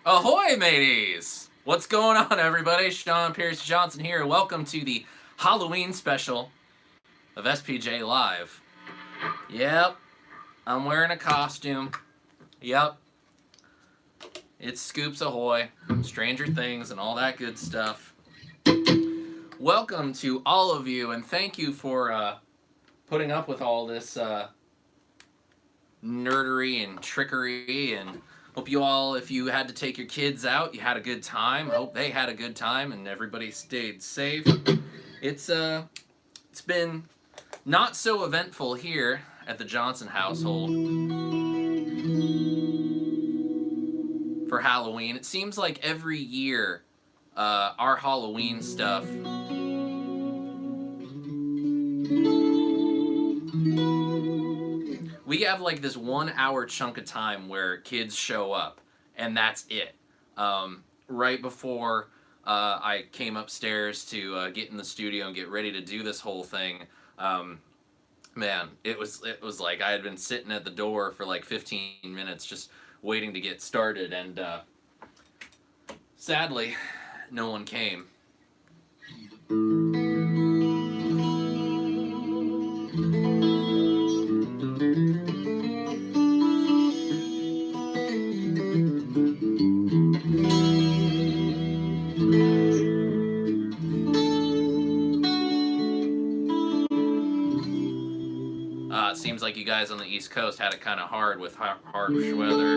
Ahoy, mateys! What's going on, everybody? Sean Pierce Johnson here. Welcome to the Halloween special of SPJ Live. Yep, I'm wearing a costume. Yep, it's Scoops Ahoy, Stranger Things, and all that good stuff. Welcome to all of you, and thank you for putting up with all this nerdery and trickery, and hope you all, if you had to take your kids out, you had a good time. Hope they had a good time and everybody stayed safe. It's been not so eventful here at the Johnson household for Halloween. It seems like every year our Halloween stuff we have like this 1 hour chunk of time where kids show up, and that's it. Right before I came upstairs to get in the studio and get ready to do this whole thing, man, it was like I had been sitting at the door for like 15 minutes just waiting to get started, and sadly, no one came. It seems like you guys on the East Coast had it kind of hard with harsh weather.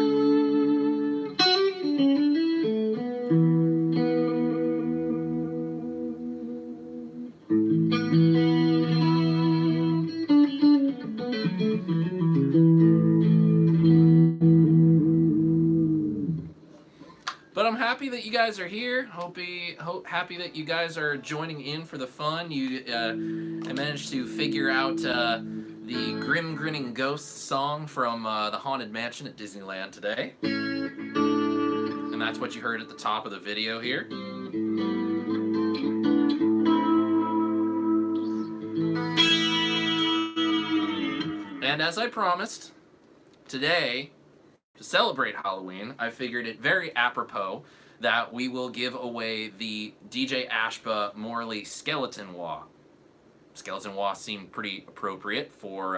But I'm happy that you guys are here. Happy that you guys are joining in for the fun. I managed to figure out the Grim Grinning Ghost song from the Haunted Mansion at Disneyland today. And that's what you heard at the top of the video here. And as I promised, today, to celebrate Halloween, I figured it very apropos that we will give away the DJ Ashba Morley Skeleton Wah. Skeleton Wah seemed pretty appropriate for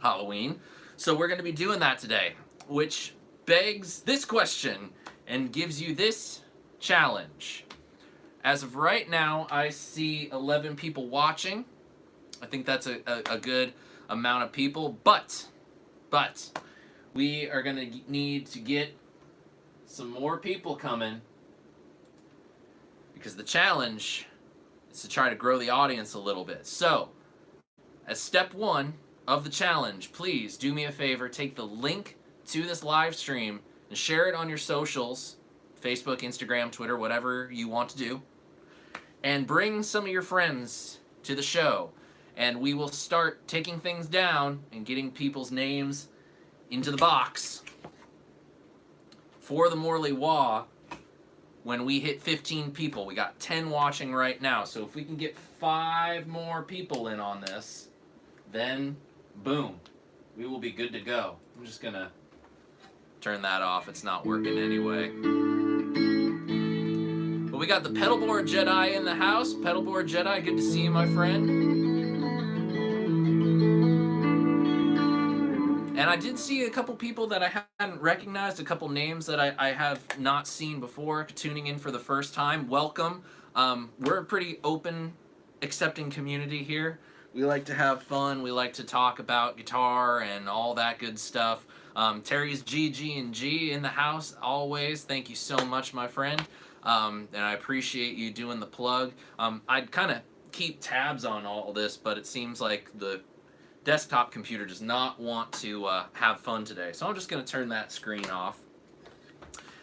Halloween. So we're going to be doing that today, which begs this question and gives you this challenge. As of right now, I see 11 people watching. I think that's a good amount of people, but we are going to need to get some more people coming, because the challenge is to try to grow the audience a little bit. So, as step one of the challenge, please do me a favor, take the link to this live stream and share it on your socials, Facebook, Instagram, Twitter, whatever you want to do, and bring some of your friends to the show, and we will start taking things down and getting people's names into the box for the Morley Wah when we hit 15 people. We got 10 watching right now, so if we can get 5 more people in on this, then boom, we will be good to go. I'm just gonna turn that off. It's not working anyway. But we got the Pedalboard Jedi in the house. Pedalboard Jedi, good to see you, my friend. And I did see a couple people that I hadn't recognized, a couple names that I have not seen before, tuning in for the first time. Welcome. We're a pretty open, accepting community here. We like to have fun. We like to talk about guitar and all that good stuff. Terry's GG&G in the house always. Thank you so much, my friend. And I appreciate you doing the plug. I'd kind of keep tabs on all this, but it seems like the desktop computer does not want to have fun today. So I'm just going to turn that screen off.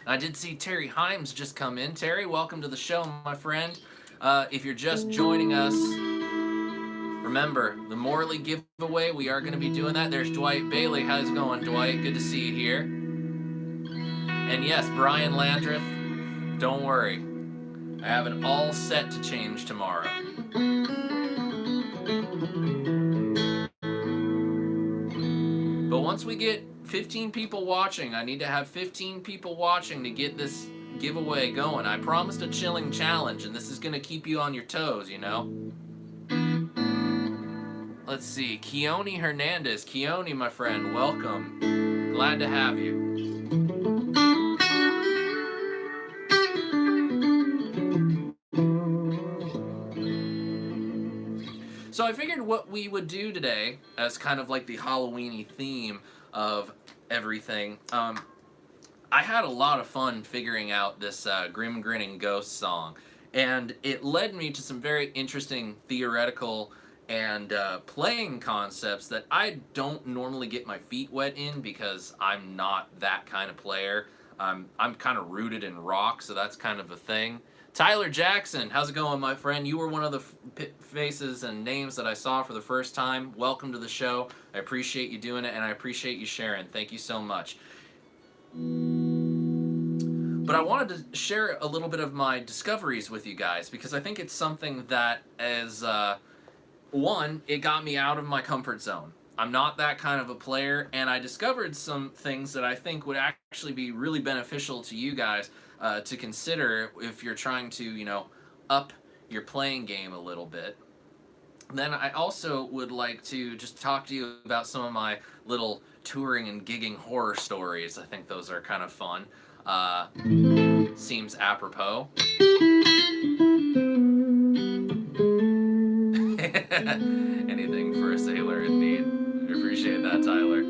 And I did see Terry Himes just come in. Terry, welcome to the show, my friend. If you're just joining us, remember, the Morley giveaway, we are going to be doing that. There's Dwight Bailey. How's it going, Dwight? Good to see you here. And yes, Brian Landreth, don't worry. I have it all set to change tomorrow. But once we get 15 people watching, I need to have 15 people watching to get this giveaway going. I promised a chilling challenge, and this is going to keep you on your toes, you know? Let's see, Keone Hernandez. Keone, my friend, welcome. Glad to have you. So I figured what we would do today, as kind of like the Halloween-y theme of everything, I had a lot of fun figuring out this Grim Grinning Ghost song, and it led me to some very interesting theoretical and playing concepts that I don't normally get my feet wet in because I'm not that kind of player. I'm kind of rooted in rock, so that's kind of a thing. Tyler Jackson, how's it going, my friend? You were one of the faces and names that I saw for the first time. Welcome to the show. I appreciate you doing it, and I appreciate you sharing. Thank you so much. But I wanted to share a little bit of my discoveries with you guys because I think it's something that as, one, it got me out of my comfort zone. I'm not that kind of a player, and I discovered some things that I think would actually be really beneficial to you guys to consider if you're trying to, you know, up your playing game a little bit. Then I also would like to just talk to you about some of my little touring and gigging horror stories. I think those are kind of fun. Seems apropos. Anything for a sailor in need. I appreciate that, Tyler.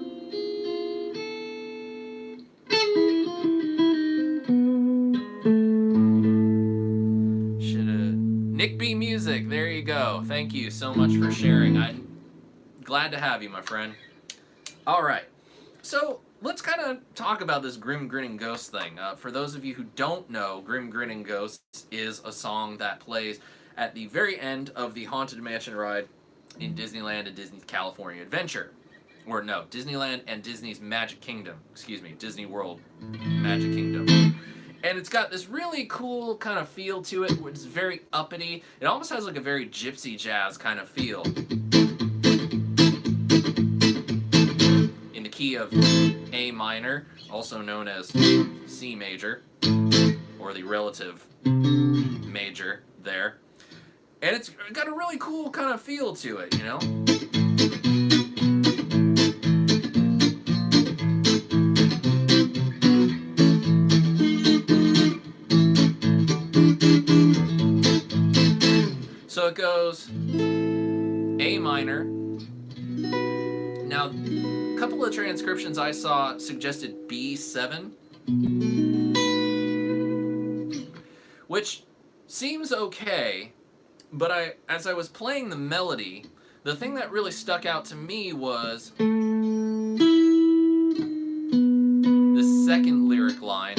Nick B Music, there you go. Thank you so much for sharing. I'm glad to have you, my friend. All right, so let's kind of talk about this Grim Grinning Ghost thing. For those of you who don't know, Grim Grinning Ghosts is a song that plays at the very end of the Haunted Mansion ride in Disneyland and Disney's California Adventure. Or no, Disneyland and Disney's Magic Kingdom. Excuse me, Disney World Magic Kingdom. And it's got this really cool kind of feel to it. It's very uppity. It almost has like a very gypsy jazz kind of feel. In the key of A minor, also known as C major, or the relative major there. And it's got a really cool kind of feel to it, you know? So it goes A minor. Now, a couple of transcriptions I saw suggested B7, which seems okay, but as I was playing the melody, the thing that really stuck out to me was the second lyric line.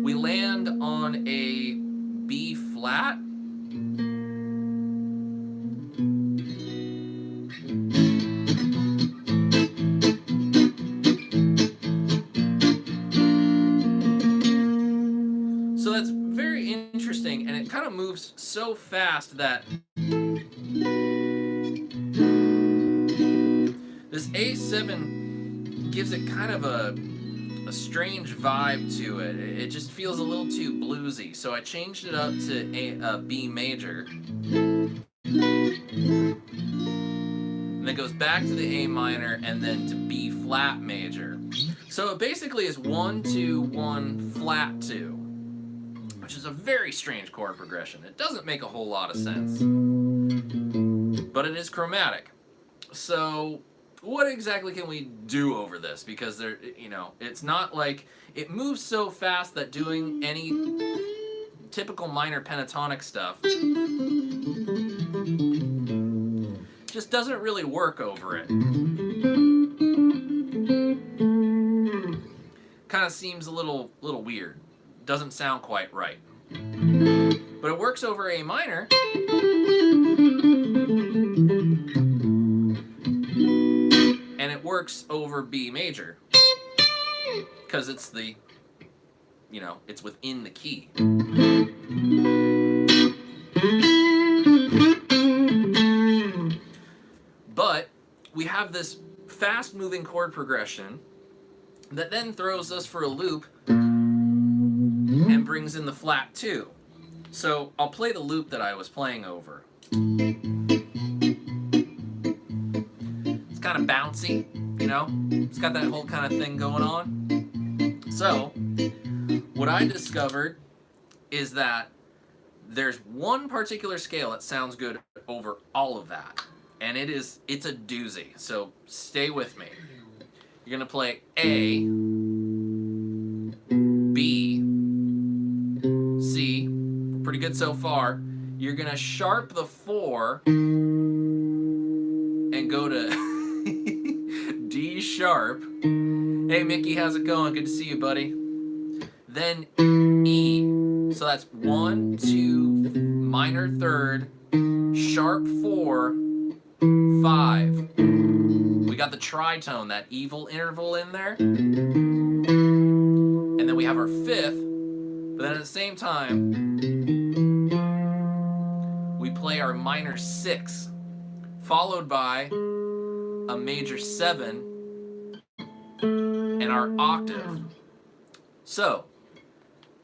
We land on a B flat. interesting, and it kind of moves so fast that this A7 gives it kind of a strange vibe to it. It just feels a little too bluesy, so I changed it up to a B major. And then goes back to the A minor and then to B flat major. So it basically is 1 2 1 flat 2, which is a very strange chord progression. It doesn't make a whole lot of sense, but it is chromatic. So what exactly can we do over this? Because there, you know, it's not like it moves so fast that doing any typical minor pentatonic stuff just doesn't really work over it. Kind of seems a little weird. Doesn't sound quite right. But it works over A minor. And it works over B major. Because it's the, you know, it's within the key. But we have this fast-moving chord progression that then throws us for a loop and brings in the flat 2. So I'll play the loop that I was playing over. It's kind of bouncy, you know? It's got that whole kind of thing going on. So what I discovered is that there's one particular scale that sounds good over all of that. And it's a doozy, so stay with me. You're gonna play A, B, C, pretty good so far. You're gonna sharp the 4 and go to D sharp. Hey Mickey, how's it going? Good to see you, buddy. Then E, so that's 1, 2, minor third, sharp 4, 5. We got the tritone, that evil interval in there. And then we have our 5th, but then at the same time, we play our minor 6, followed by a major 7 and our octave. So,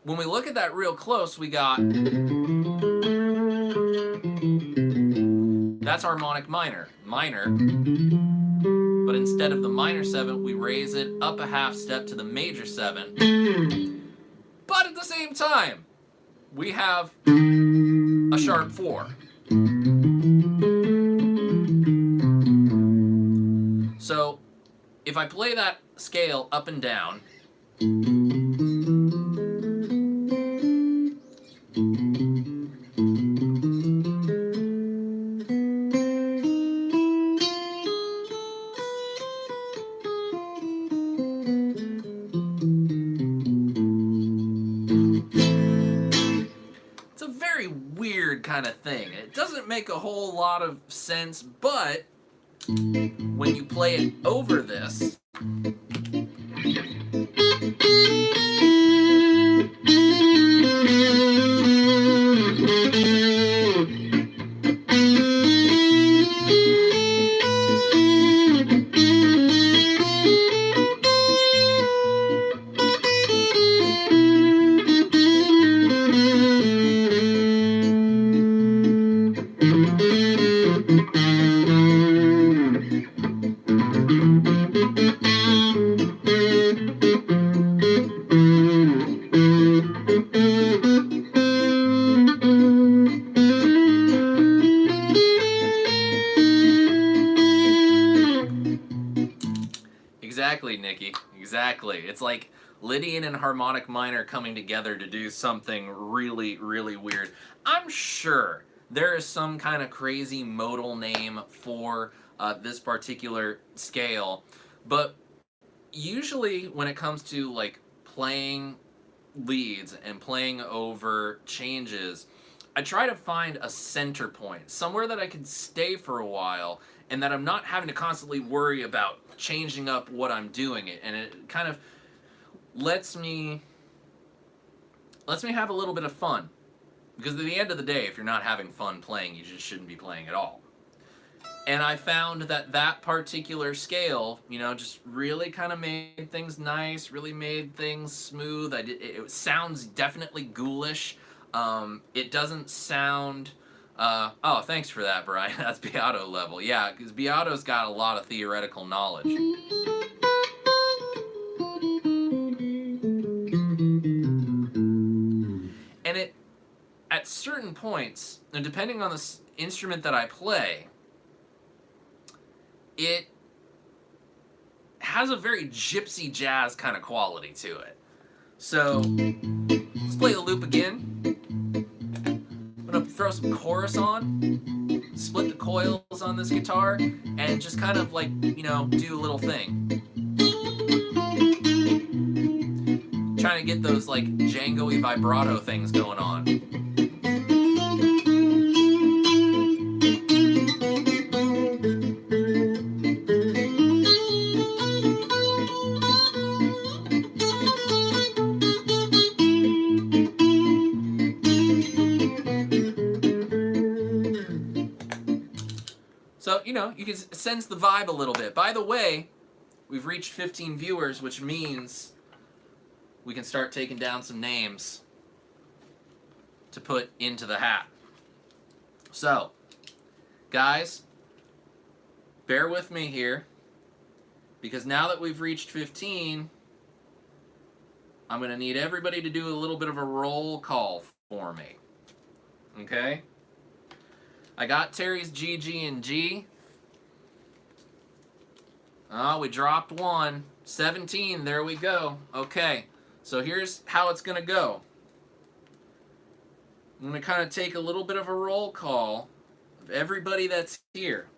when we look at that real close, we got, that's harmonic minor, but instead of the minor 7, we raise it up a half step to the major 7. But at the same time, we have a sharp 4. So, if I play that scale up and down, it's a very weird kind of thing. It doesn't make a whole lot of sense, but when you play it over this, Exactly, Nikki. Exactly. It's like Lydian and harmonic minor coming together to do something really, really weird. I'm sure there is some kind of crazy modal name for this particular scale, but usually when it comes to like playing leads and playing over changes, I try to find a center point, somewhere that I can stay for a while and that I'm not having to constantly worry about changing up what I'm doing it, and it kind of lets me have a little bit of fun. Because at the end of the day, if you're not having fun playing, you just shouldn't be playing at all. And I found that that particular scale, you know, just really kind of made things nice, really made things smooth. It sounds definitely ghoulish. It doesn't sound... oh, thanks for that, Brian. That's Beato level. Yeah, because Beato's got a lot of theoretical knowledge. And it, at certain points, and depending on the instrument that I play, it has a very gypsy jazz kind of quality to it. So, let's play the loop again. I'm gonna throw some chorus on, split the coils on this guitar, and just kind of like, you know, do a little thing. Trying to get those like Django-y vibrato things going on. So, you know, you can sense the vibe a little bit. By the way, we've reached 15 viewers, which means we can start taking down some names to put into the hat. So, guys, bear with me here, because now that we've reached 15, I'm going to need everybody to do a little bit of a roll call for me. Okay? I got Terry's G, G, and G. Oh, we dropped one. 17, there we go. Okay, so here's how it's going to go. I'm going to kind of take a little bit of a roll call of everybody that's here.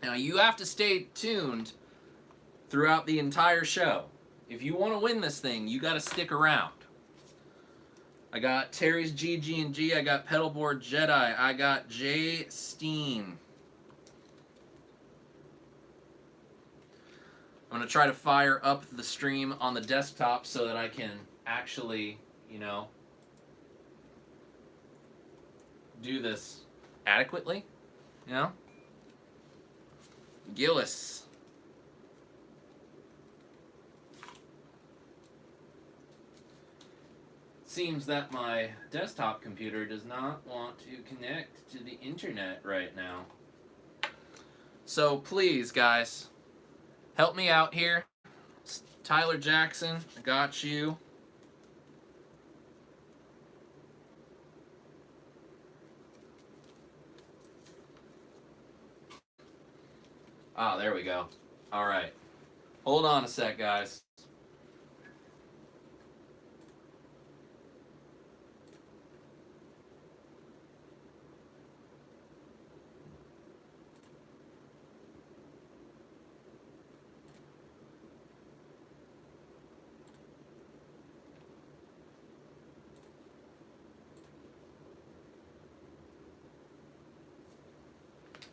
Now, you have to stay tuned throughout the entire show. If you want to win this thing, you got to stick around. I got Terry's G, G, and G. I got Pedalboard Jedi. I got Jay Steen. I'm going to try to fire up the stream on the desktop so that I can actually, you know, do this adequately, you know? Gillis. Seems that my desktop computer does not want to connect to the internet right now. So please, guys, help me out here. Tyler Jackson, I got you. Ah, there we go. All right. Hold on a sec, guys.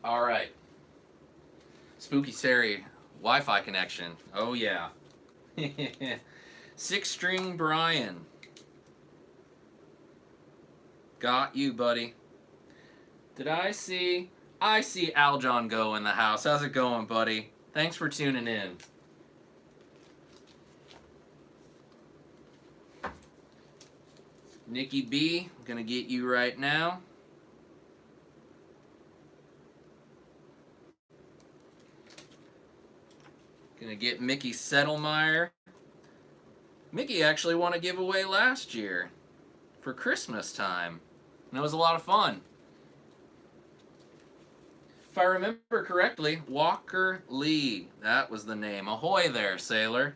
All right. Spooky Sari Wi-Fi connection. Oh yeah. 6-string Brian. Got you, buddy. Did I see? I see Aljon Go in the house. How's it going, buddy? Thanks for tuning in. Nikki B, I'm gonna get you right now. Gonna get Mickey Settlemeyer. Mickey actually won a giveaway last year for Christmas time, and it was a lot of fun. If I remember correctly, Walker Lee, that was the name. Ahoy there, sailor.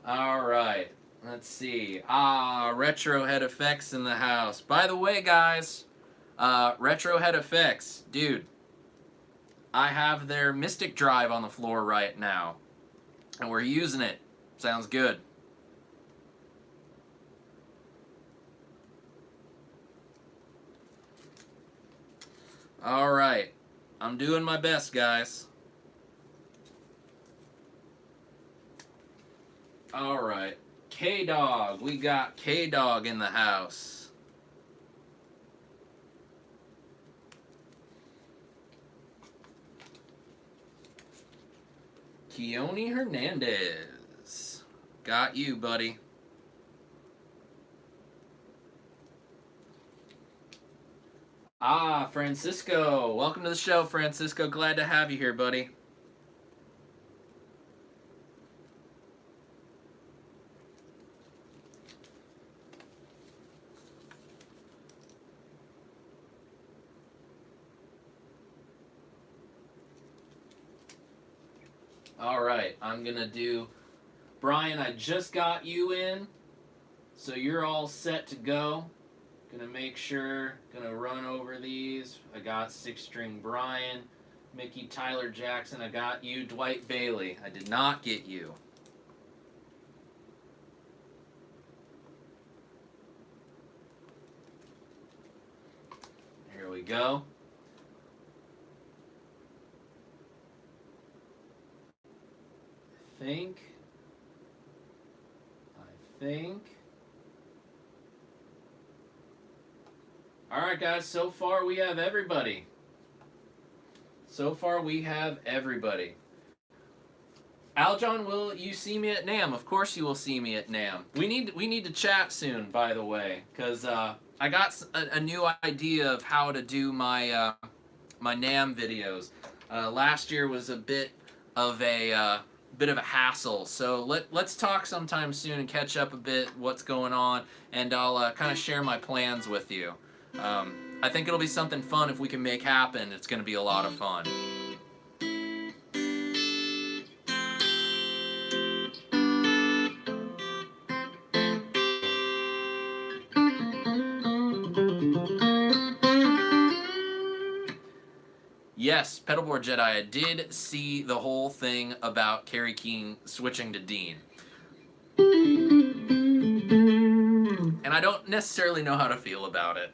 All right, let's see. Retro Head Effects in the house. By the way, guys, Retro Head Effects, dude, I have their Mystic Drive on the floor right now, and we're using it. Sounds good. All right, I'm doing my best, guys. All right, K-Dog. We got K-Dog in the house. Keone Hernandez. Got you, buddy. Ah, Francisco. Welcome to the show, Francisco. Glad to have you here, buddy. All right, I'm going to do... Brian, I just got you in, so you're all set to go. Gonna make sure, gonna run over these. I got 6-string Brian, Mickey Tyler Jackson, I got you. Dwight Bailey, I did not get you. Here we go. I think. All right, guys, so far we have everybody. Aljon, will you see me at NAMM? Of course you will see me at NAMM. We need to chat soon, by the way, because I got a new idea of how to do my my NAMM videos. Last year was a bit of a hassle, so let's talk sometime soon and catch up a bit what's going on, and I'll kind of share my plans with you. I think it'll be something fun if we can make happen. It's going to be a lot of fun. Yes, Pedalboard Jedi, I did see the whole thing about Kerry King switching to Dean. And I don't necessarily know how to feel about it.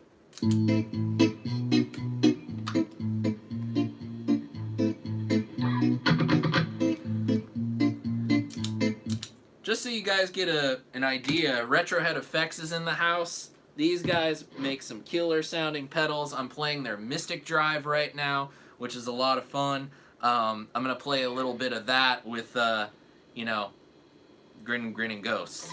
Just so you guys get an idea, Retrohead Effects is in the house. These guys make some killer sounding pedals. I'm playing their Mystic Drive right now, which is a lot of fun. I'm going to play a little bit of that with, you know, Grinning Ghosts.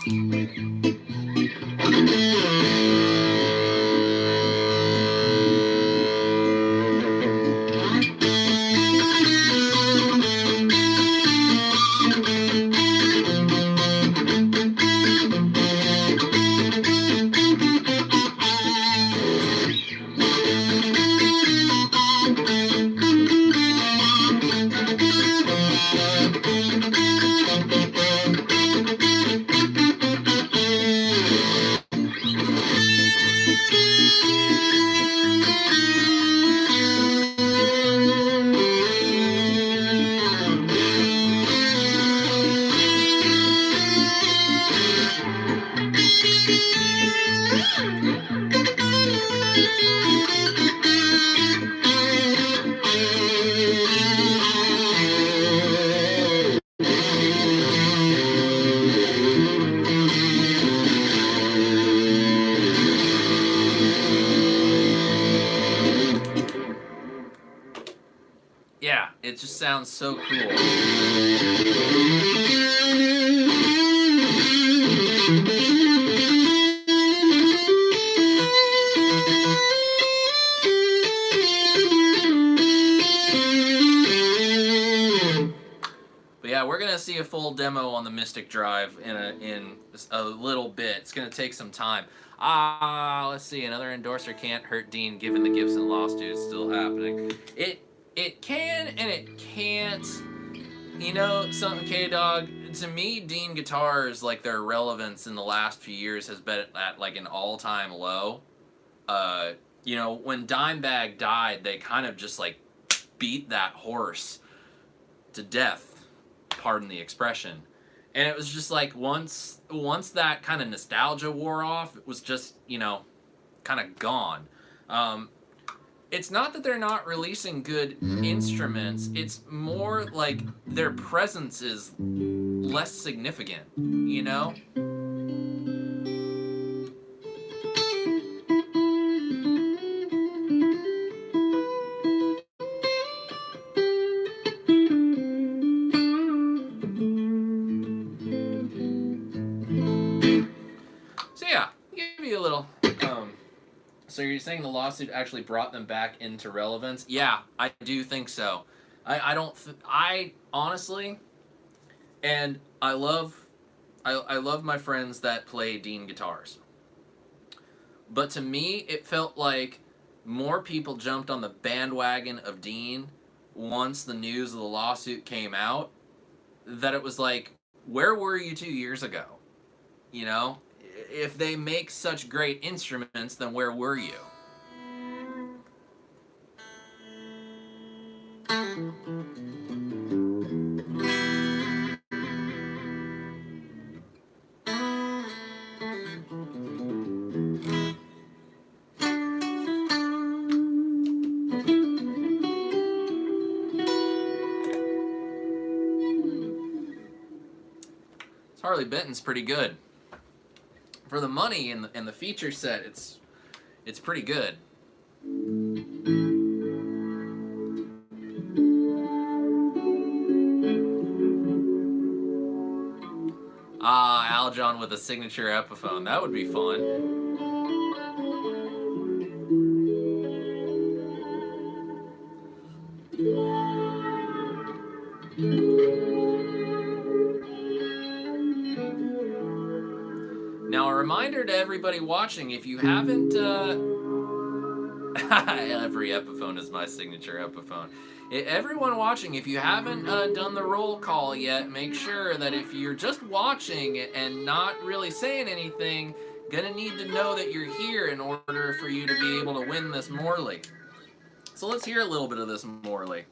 Yeah, it just sounds so cool. But yeah, we're gonna see a full demo on the Mystic Drive in a little bit. It's gonna take some time. Let's see. Another endorser can't hurt Dean, given the Gibson lawsuit is still happening. It can and it can't. You know, something, K-Dog, to me, Dean guitars, like, their relevance in the last few years has been at, like, an all-time low. You know, when Dimebag died, they kind of just, like, beat that horse to death, pardon the expression. And it was just, like, once that kind of nostalgia wore off, it was just, you know, kind of gone. It's not that they're not releasing good instruments, it's more like their presence is less significant, you know? So you're saying the lawsuit actually brought them back into relevance? Yeah, I do think so. I don't. I honestly, and I love my friends that play Dean guitars. But to me, it felt like more people jumped on the bandwagon of Dean once the news of the lawsuit came out. That it was like, where were you 2 years ago? You know, if they make such great instruments, then where were you? Harley Benton's pretty good. For the money and the feature set, it's pretty good. Ah, Aljon with a signature Epiphone. That would be fun. Now, a reminder to everybody watching, if you haven't... Every Epiphone is my signature Epiphone. Everyone watching, if you haven't done the roll call yet, make sure that if you're just watching and not really saying anything, gonna need to know that you're here in order for you to be able to win this Morley. So let's hear a little bit of this Morley.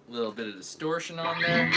Little bit of distortion on there.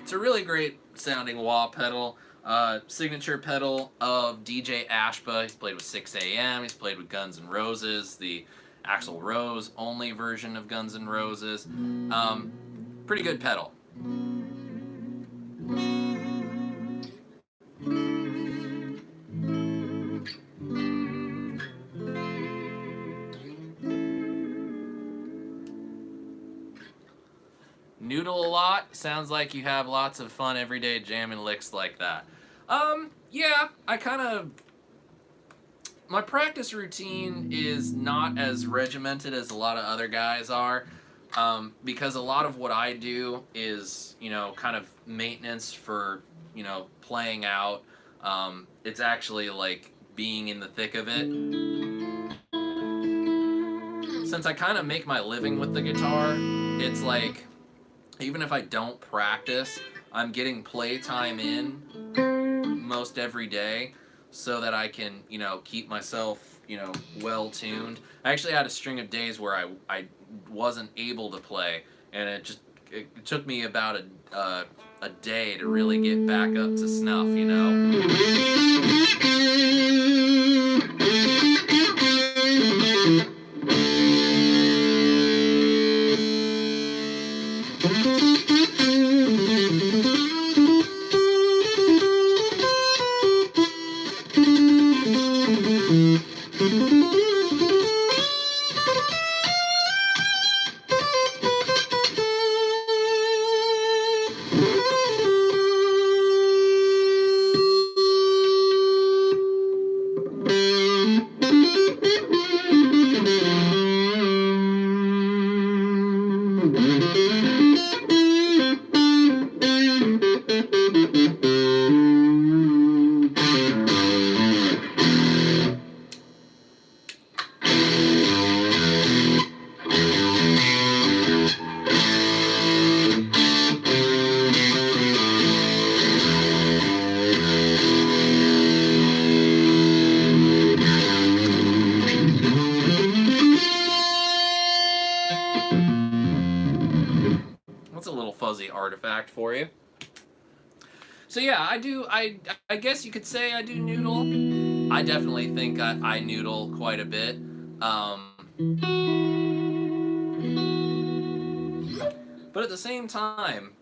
It's a really great sounding wah pedal. Signature pedal of DJ Ashba. He's played with 6am, he's played with Guns N' Roses, the Axl Rose only version of Guns N' Roses. Pretty good pedal. Noodle a lot. Sounds like you have lots of fun every day jamming licks like that. Yeah, my practice routine is not as regimented as a lot of other guys are, because a lot of what I do is, kind of maintenance for, playing out. It's actually like being in the thick of it. Since I kind of make my living with the guitar, it's like, even if I don't practice, I'm getting playtime in most every day so that I can, keep myself, well tuned. I actually had a string of days where I wasn't able to play, and it took me about a day to really get back up to snuff, That's a little fuzzy artifact for you. So yeah, I guess you could say I do noodle. I definitely think I noodle quite a bit. But at the same time,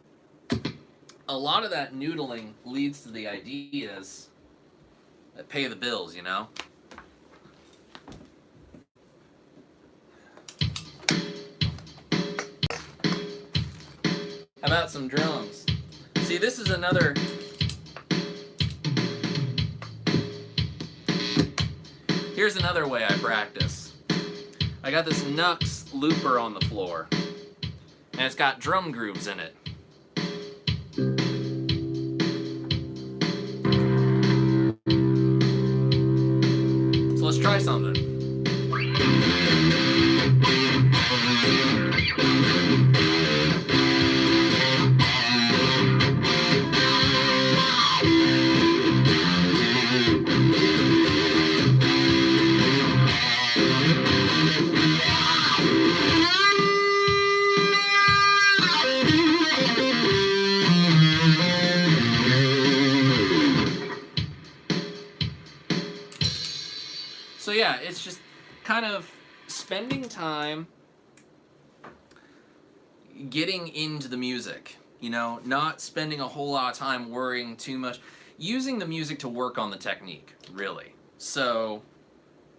a lot of that noodling leads to the ideas that pay the bills, you know? How about some drums? See, this is another... Here's another way I practice. I got this Nux looper on the floor, and it's got drum grooves in it. So let's try something. So yeah, it's just kind of spending time getting into the music, you know, not spending a whole lot of time worrying too much, using the music to work on the technique, really. So,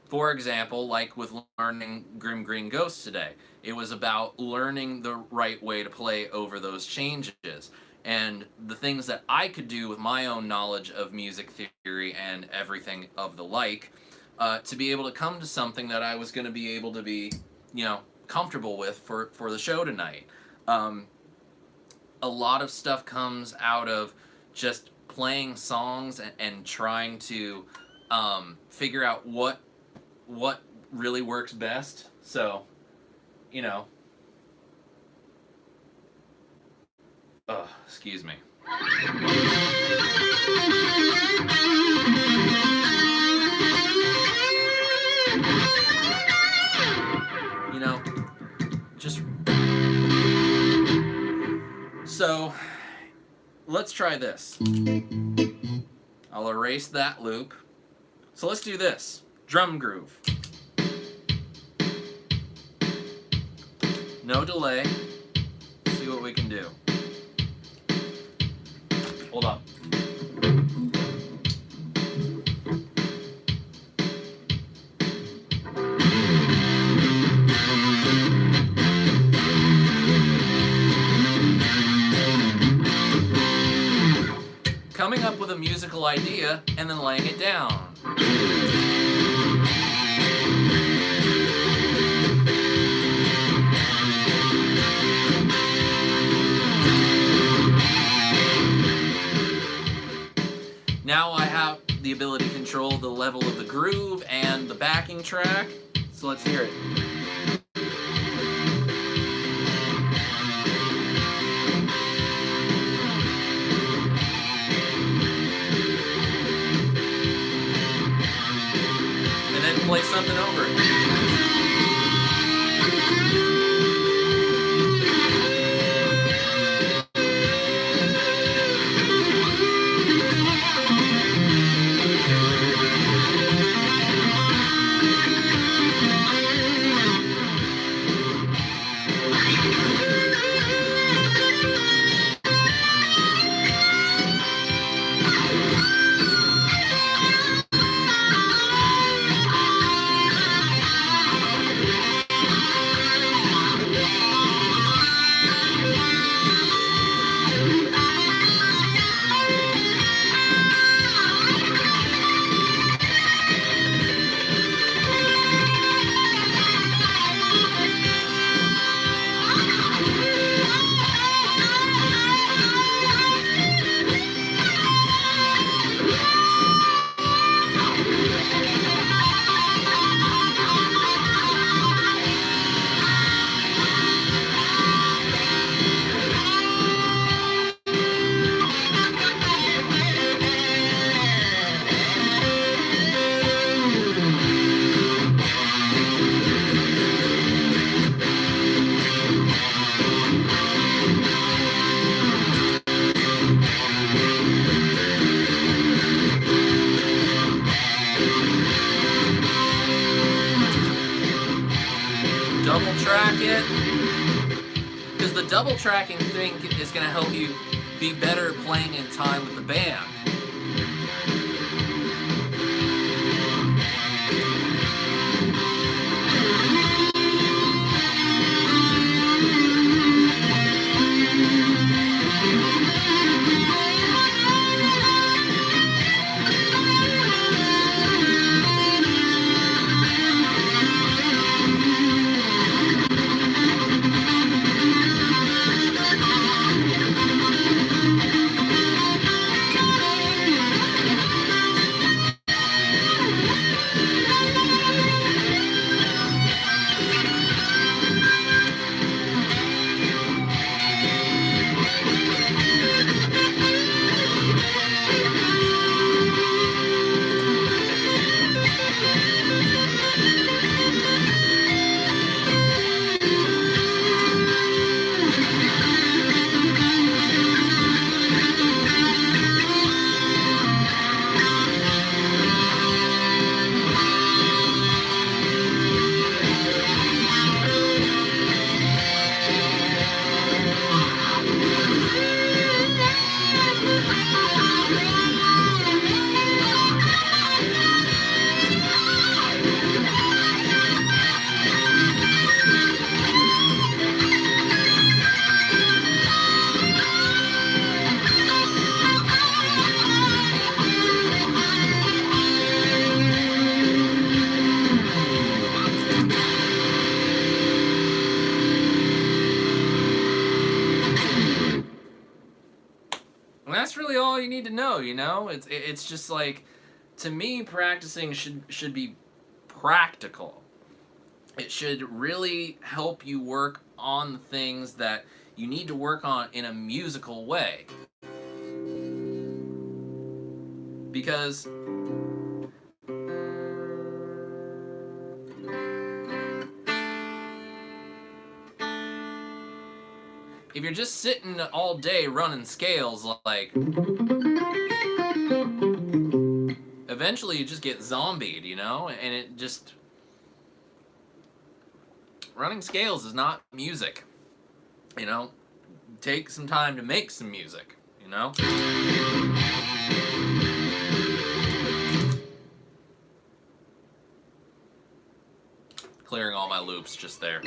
for example, like with learning Grim Green Ghost today, it was about learning the right way to play over those changes, and the things that I could do with my own knowledge of music theory and everything of the like, to be able to come to something that I was going to be able to be, you know, comfortable with for the show tonight. A lot of stuff comes out of just playing songs and trying to figure out what really works best. So, you know. Excuse me. You know, just... So, let's try this. I'll erase that loop. So let's do this. Drum groove. No delay. See what we can do. Hold on. Coming up with a musical idea and then laying it down. Now I have the ability to control the level of the groove and the backing track, so let's hear it. And then play something over it. the double tracking thing is going to help you be better playing in time with the band. And that's really all you need to know, you know? It's just like, to me, practicing should be practical. It should really help you work on the things that you need to work on in a musical way. Because if you're just sitting all day running scales, like, eventually you just get zombied, you know? And it just... running scales is not music, you know? Take some time to make some music, you know? Clearing all my loops just there.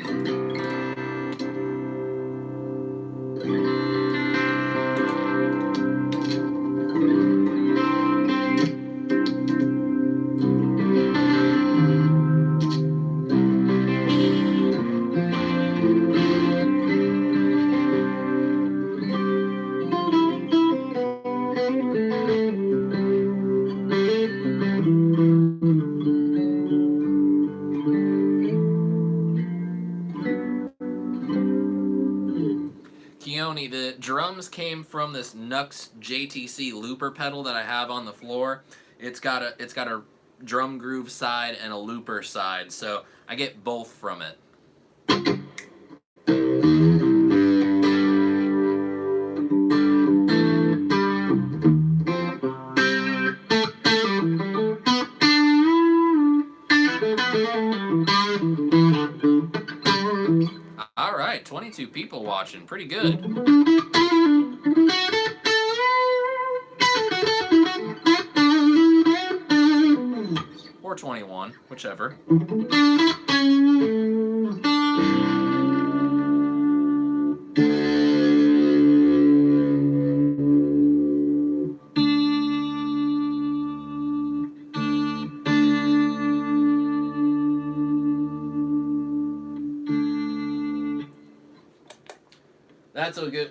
The drums came from this Nux JTC looper pedal that I have on the floor. It's got a drum groove side and a looper side, so I get both from it. All right, 22 people watching, pretty good. Or 21, whichever.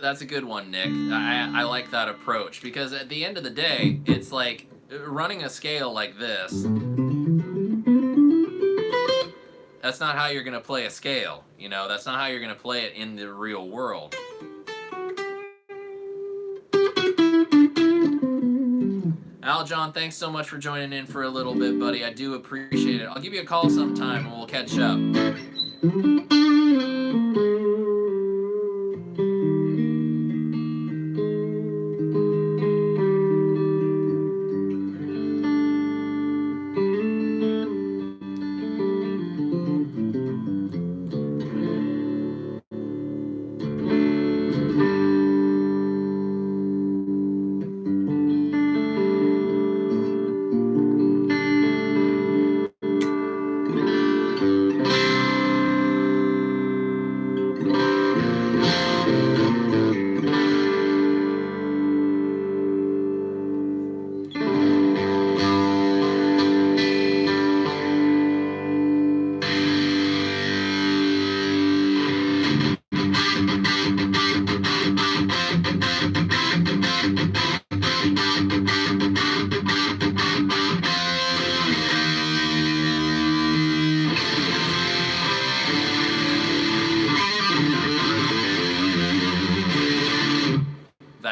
That's a good one, Nick. I like that approach, because at the end of the day, it's like running a scale like this. That's not how you're going to play a scale, you know? That's not how you're going to play it in the real world. Aljon, thanks so much for joining in for a little bit, buddy. I do appreciate it. I'll give you a call sometime and we'll catch up.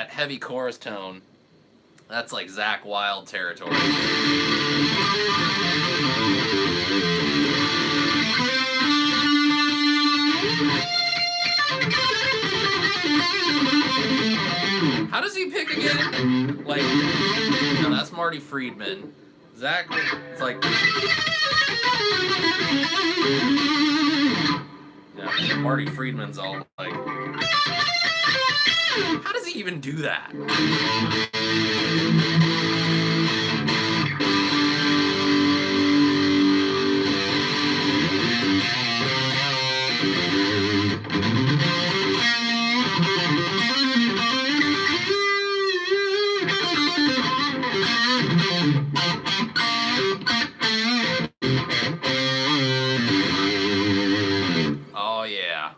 that heavy chorus tone, that's like Zakk Wylde territory. How does he pick again? Like, no, that's Marty Friedman. Zakk, it's like, yeah, Marty Friedman's all like, how does he even do that? Oh, yeah.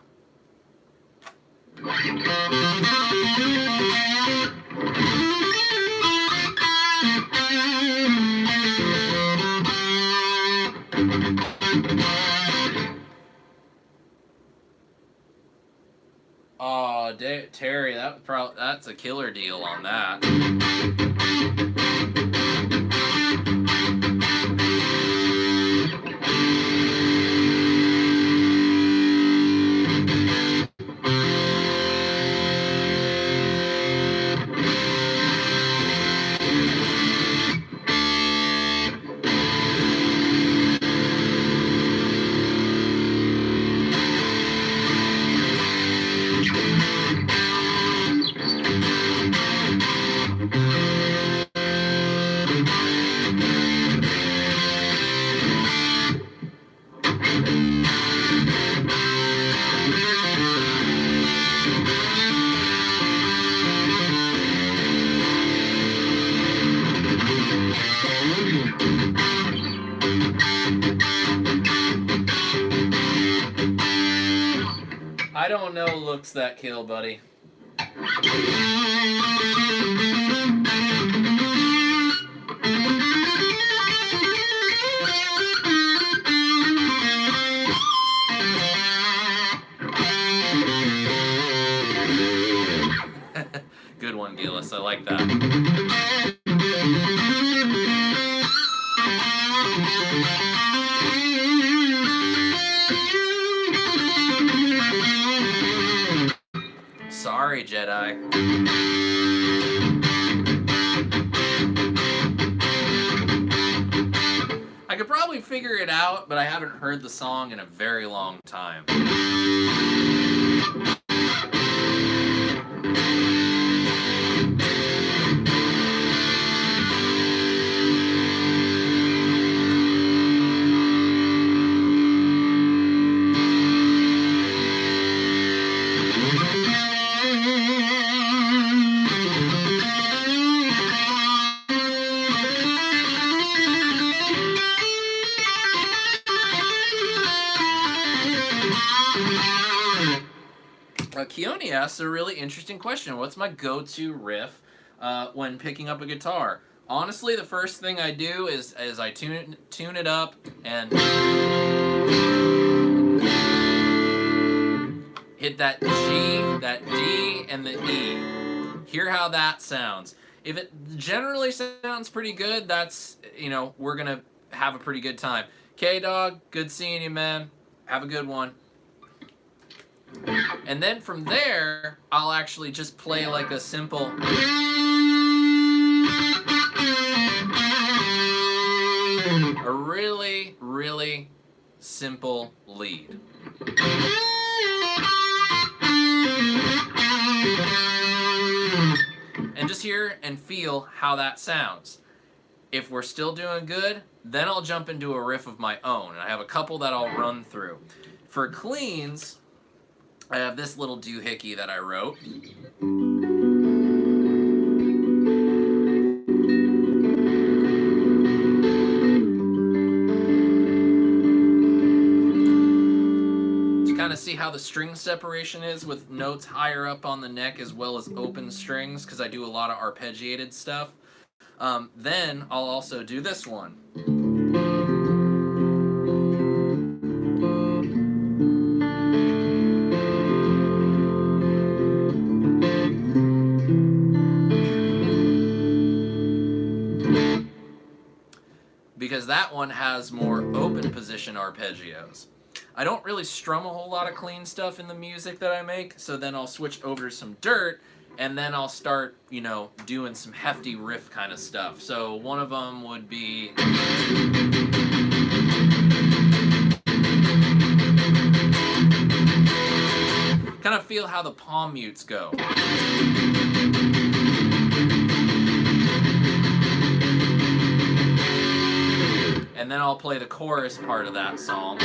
Oh, Terry, that's a killer deal on that. I don't know looks that kill, buddy. Good one, Gillis. I like that. Sorry, Jedi. I could probably figure it out, but I haven't heard the song in a very long time. Keone asks a really interesting question. What's my go-to riff when picking up a guitar? Honestly, the first thing I do is I tune it up and hit that G, that D, and the E. Hear how that sounds. If it generally sounds pretty good, that's, we're going to have a pretty good time. K-Dog, good seeing you, man. Have a good one. And then from there, I'll actually just play like a simple... a really, really simple lead. And just hear and feel how that sounds. If we're still doing good, then I'll jump into a riff of my own. And I have a couple that I'll run through. For cleans, I have this little doohickey that I wrote. To kind of see how the string separation is with notes higher up on the neck as well as open strings, because I do a lot of arpeggiated stuff. Then I'll also do this one. that one has more open position arpeggios. I don't really strum a whole lot of clean stuff in the music that I make, so then I'll switch over to some dirt, and then I'll start, you know, doing some hefty riff kind of stuff. So one of them would be... kind of feel how the palm mutes go. And then I'll play the chorus part of that song.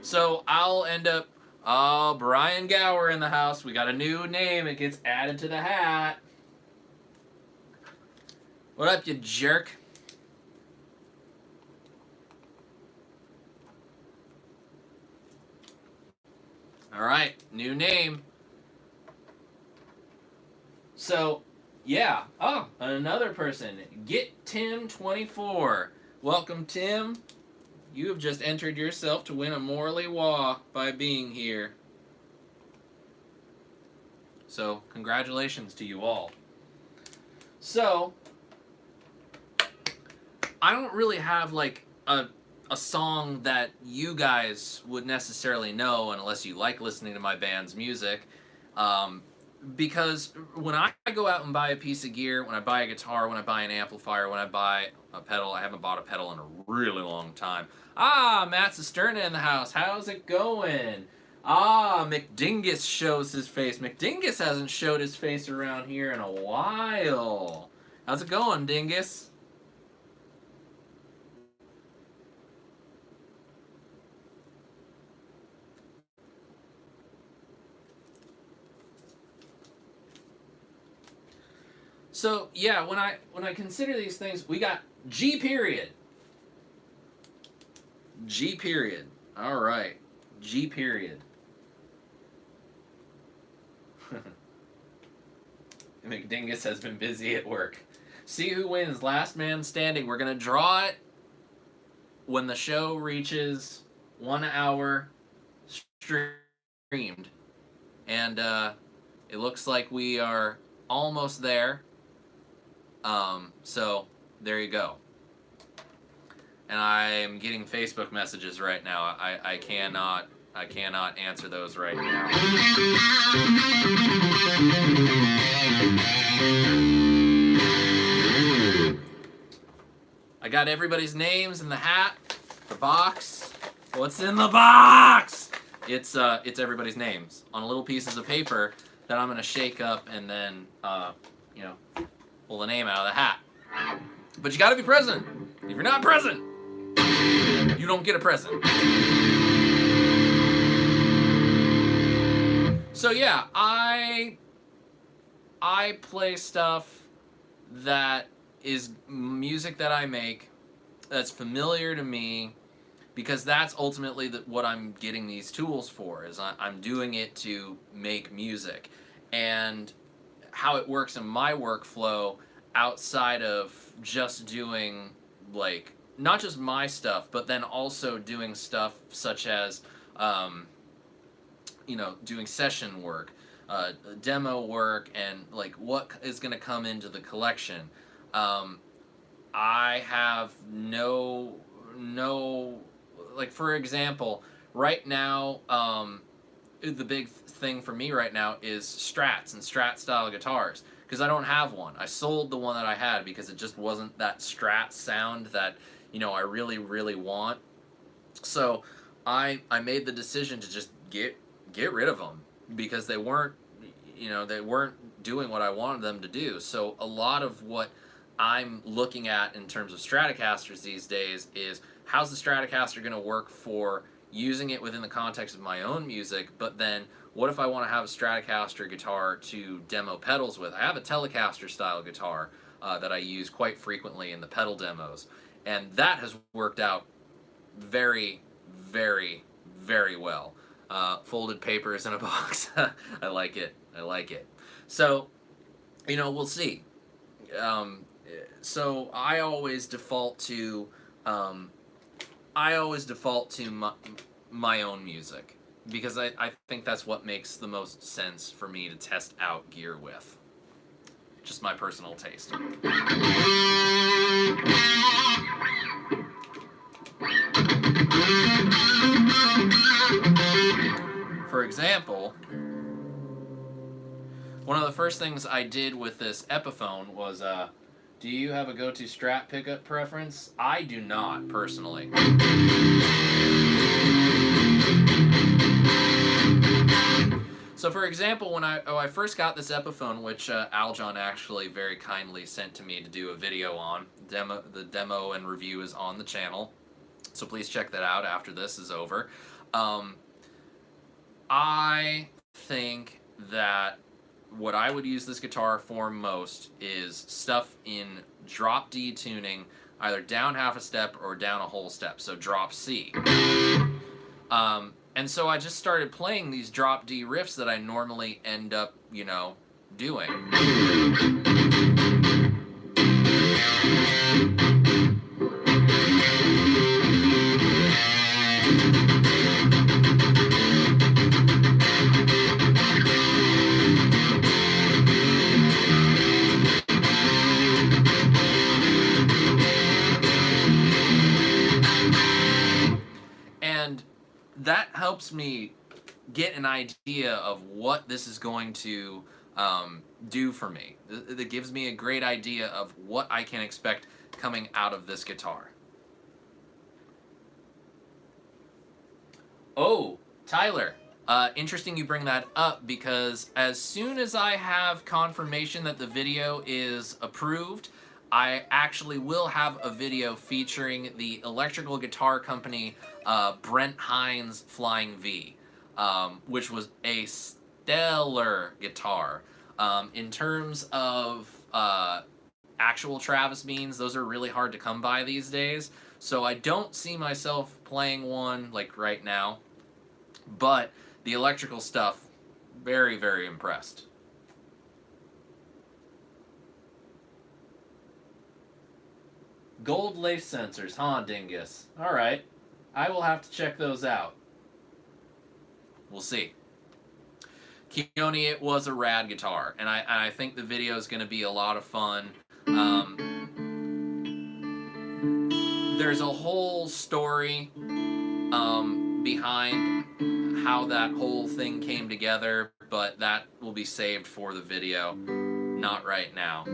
So I'll end up, oh, Brian Gower in the house. We got a new name. It gets added to the hat. What up, you jerk? All right, new name. So, yeah. Oh, another person. Get Tim 24. Welcome, Tim. You have just entered yourself to win a Morley Wah by being here. So, congratulations to you all. So, I don't really have like a song that you guys would necessarily know unless you like listening to my band's music. Because when I go out and buy a piece of gear, when I buy a guitar, when I buy an amplifier, when I buy a pedal, I haven't bought a pedal in a really long time. Ah, Matt Cisterna in the house. How's it going? Ah, McDingus shows his face. McDingus hasn't showed his face around here in a while. How's it going, Dingus? So yeah, when I consider these things, we got G period. G period. All right, G period. McDingus has been busy at work. See who wins. Last man standing. We're gonna draw it when the show reaches 1 hour streamed, and it looks like we are almost there. So there you go. And I'm getting Facebook messages right now. I cannot answer those right now. I got everybody's names in the hat, the box. What's in the box? It's everybody's names on little pieces of paper that I'm gonna shake up and then you know, pull the name out of the hat. But you gotta be present. If you're not present, you don't get a present. So yeah, I play stuff that is music that I make that's familiar to me, because that's ultimately what I'm getting these tools for, is I'm doing it to make music. And how it works in my workflow outside of just doing, like, not just my stuff, but then also doing stuff such as, you know, doing session work, demo work, and like what is going to come into the collection. I have no, like, for example, right now, the big thing for me right now is Strats and Strat style guitars, because I don't have one. I sold the one that I had because it just wasn't that Strat sound that, you know, I really, really want. So I made the decision to just get rid of them, because they weren't, you know, they weren't doing what I wanted them to do. So a lot of what I'm looking at in terms of Stratocasters these days is, how's the Stratocaster going to work for using it within the context of my own music, but then what if I want to have a Stratocaster guitar to demo pedals with? I have a Telecaster style guitar that I use quite frequently in the pedal demos, and that has worked out very, very, very well. Folded papers in a box. I like it. I like it. So, you know, we'll see. So I always default to my own music, because I think that's what makes the most sense for me to test out gear with. Just my personal taste. For example, one of the first things I did with this Epiphone was, do you have a go-to Strat pickup preference? I do not, personally. So for example, when I first got this Epiphone, which Aljon actually very kindly sent to me to do a video on, the demo and review is on the channel, so please check that out after this is over. I think that what I would use this guitar for most is stuff in drop D tuning, either down half a step or down a whole step, so drop C. And so I just started playing these drop D riffs that I normally end up, you know, doing. And that helps me get an idea of what this is going to do for me. It gives me a great idea of what I can expect coming out of this guitar. Oh, Tyler, interesting you bring that up, because as soon as I have confirmation that the video is approved, I actually will have a video featuring the electrical guitar company Brent Hines Flying V, which was a stellar guitar. In terms of actual Travis Beans, those are really hard to come by these days, so I don't see myself playing one like right now, but the electrical stuff, very, very impressed. Gold lace sensors, huh, Dingus? Alright. I will have to check those out. We'll see. Keone, it was a rad guitar, and I think the video is going to be a lot of fun. There's a whole story behind how that whole thing came together, but that will be saved for the video, not right now.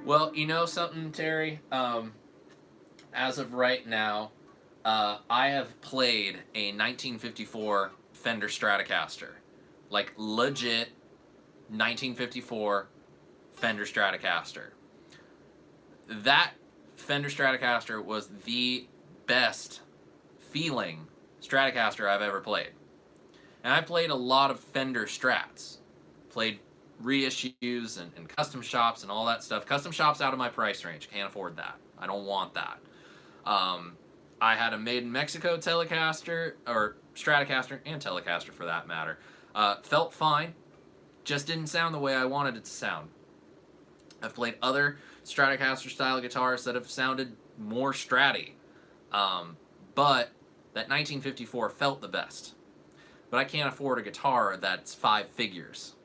Well, you know something, Terry? As of right now, I have played a 1954 Fender Stratocaster. Like, legit 1954 Fender Stratocaster. That Fender Stratocaster was the best feeling Stratocaster I've ever played. And I played a lot of Fender Strats. Played reissues and custom shops and all that stuff. Custom shops out of my price range. Can't afford that. I don't want that. I had a made in Mexico Telecaster, or Stratocaster, and Telecaster for that matter. Felt fine. Just didn't sound the way I wanted it to sound. I've played other Stratocaster style guitars that have sounded more Stratty. But that 1954 felt the best. But I can't afford a guitar that's 5 figures.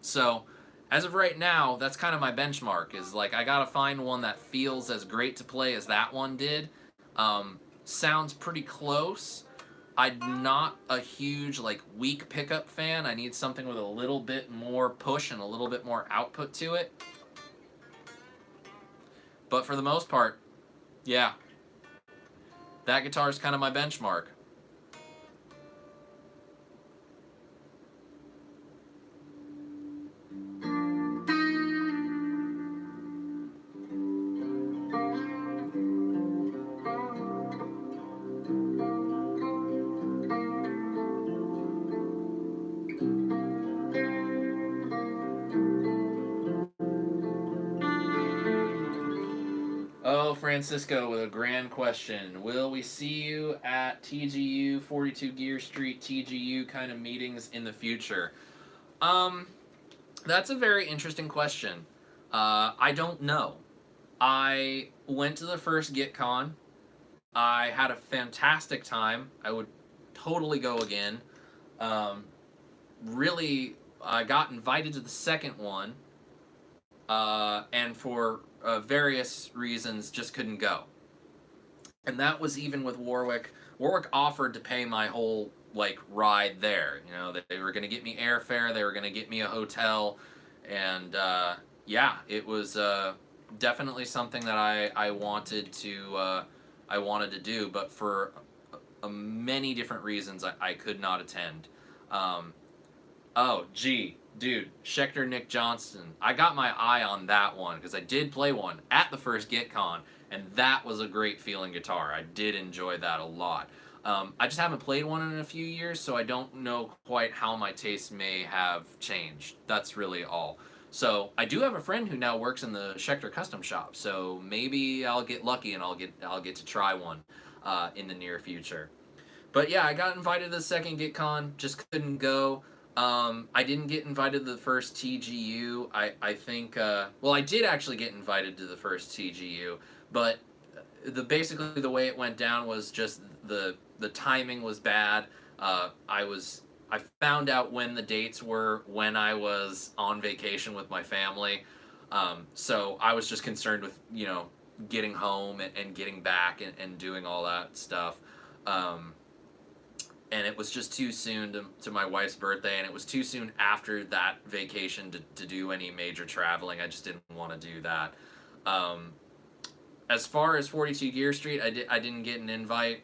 So, as of right now, that's kind of my benchmark, is like, I gotta find one that feels as great to play as that one did. Sounds pretty close. I'm not a huge, like, weak pickup fan. I need something with a little bit more push and a little bit more output to it. But for the most part, yeah. That guitar is kind of my benchmark. Francisco with a grand question. Will we see you at TGU, 42 Gear Street, TGU kind of meetings in the future? That's a very interesting question. I don't know. I went to the first GitCon. I had a fantastic time. I would totally go again. Really, I got invited to the second one, and for various reasons, just couldn't go. And that was even with Warwick. Warwick offered to pay my whole ride there. You know, that they were going to get me airfare, they were going to get me a hotel, and yeah, it was definitely something that I wanted to do, but for many different reasons I could not attend. Oh, gee, dude, Schecter Nick Johnston. I got my eye on that one because I did play one at the first GitCon, and that was a great feeling guitar. I did enjoy that a lot. I just haven't played one in a few years, so I don't know quite how my taste may have changed. That's really all. So I do have a friend who now works in the Schecter custom shop, so maybe I'll get lucky and I'll get to try one in the near future. But yeah, I got invited to the second GitCon, just couldn't go. I didn't get invited to the first TGU. I think, well, I did actually get invited to the first TGU, but basically the way it went down was just the timing was bad. I found out when the dates were when I was on vacation with my family. So I was just concerned with, getting home and getting back and doing all that stuff. And it was just too soon to my wife's birthday, and it was too soon after that vacation to do any major traveling. I just didn't want to do that. As far as 42 Gear Street, I didn't get an invite.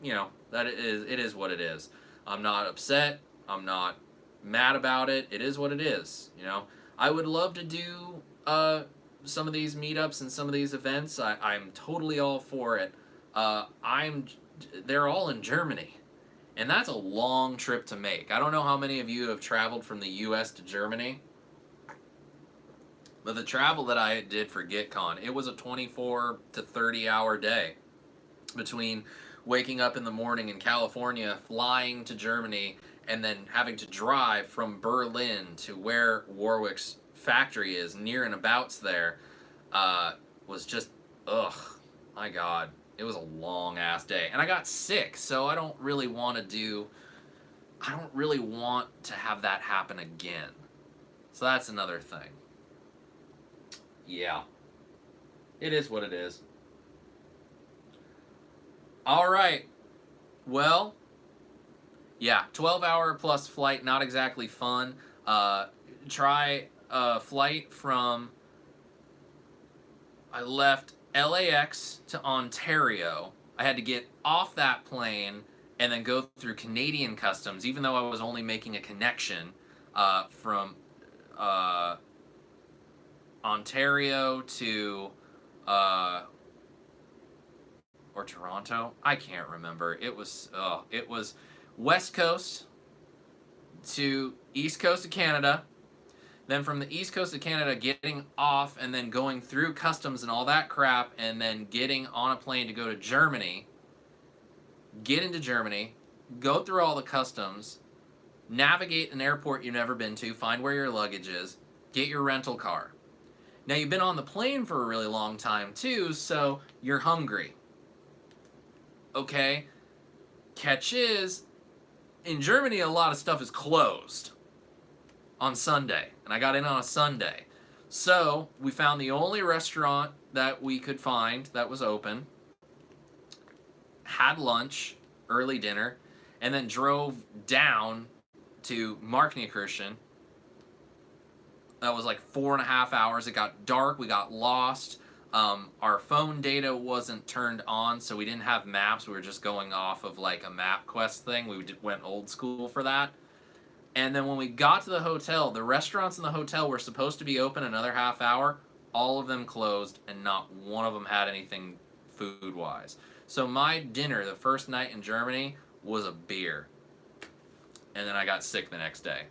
It is what it is. I'm not upset. I'm not mad about it. It is what it is. I would love to do some of these meetups and some of these events. I'm totally all for it. They're all in Germany, and that's a long trip to make. I don't know how many of you have traveled from the U.S. to Germany, but the travel that I did for GitCon, it was a 24 to 30 hour day between waking up in the morning in California, flying to Germany, and then having to drive from Berlin to where Warwick's factory is, near and abouts there, was just, ugh, my God. It was a long ass day, and I got sick, so I don't really want to have that happen again. So that's another thing. Yeah. It is what it is. All right. Well, yeah, 12-hour plus flight, not exactly fun. Try a flight from, I left LAX to Ontario. I had to get off that plane and then go through Canadian customs, even though I was only making a connection from Ontario to or Toronto. I can't remember. It was West Coast to East Coast of Canada. Then from the East Coast of Canada, getting off and then going through customs and all that crap, and then getting on a plane to go to Germany, get into Germany, go through all the customs, navigate an airport you've never been to, find where your luggage is, get your rental car. Now, you've been on the plane for a really long time, too, so you're hungry. Okay? Catch is, in Germany, a lot of stuff is closed on Sunday, and I got in on a Sunday. So we found the only restaurant that we could find that was open, had lunch, early dinner, and then drove down to Markneukirchen. That was like 4.5 hours. It got dark, we got lost. Our phone data wasn't turned on, so we didn't have maps. We were just going off of like a MapQuest thing. We went old school for that. And then when we got to the hotel, the restaurants in the hotel were supposed to be open another half hour. All of them closed, and not one of them had anything food-wise. So my dinner the first night in Germany was a beer. And then I got sick the next day.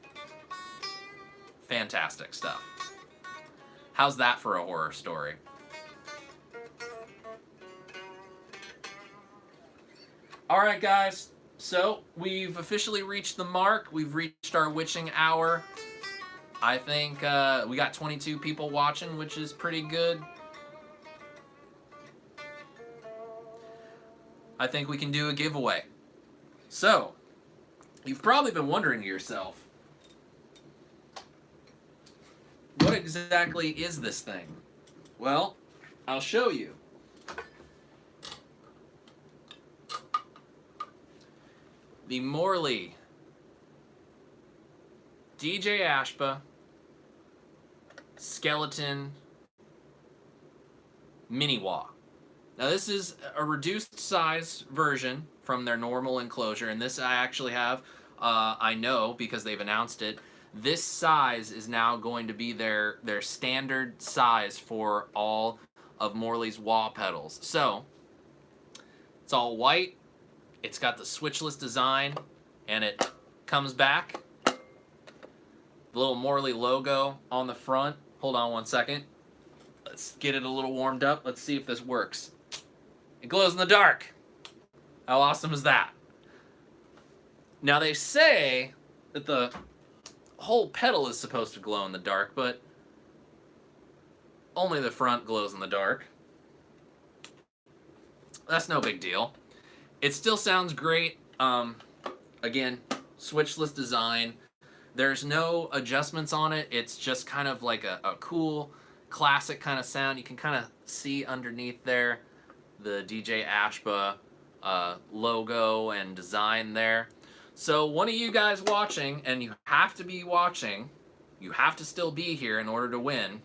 Fantastic stuff. How's that for a horror story? All right, guys. So we've officially reached the mark. We've reached our witching hour. I think we got 22 people watching, which is pretty good. I think we can do a giveaway. So, you've probably been wondering to yourself, what exactly is this thing? Well, I'll show you. The Morley DJ Ashba Skeleton Mini Wah. Now this is a reduced size version from their normal enclosure, and this I actually have, I know because they've announced it, this size is now going to be their standard size for all of Morley's wah pedals. So, it's all white, it's got the switchless design, and it comes back. The little Morley logo on the front. Hold on one second. Let's get it a little warmed up. Let's see if this works. It glows in the dark. How awesome is that? Now they say that the whole pedal is supposed to glow in the dark, but only the front glows in the dark. That's no big deal. It still sounds great. Again, switchless design. There's no adjustments on it. It's just kind of like a cool, classic kind of sound. You can kind of see underneath there the DJ Ashba logo and design there. So one of you guys watching, and you have to be watching, you have to still be here in order to win,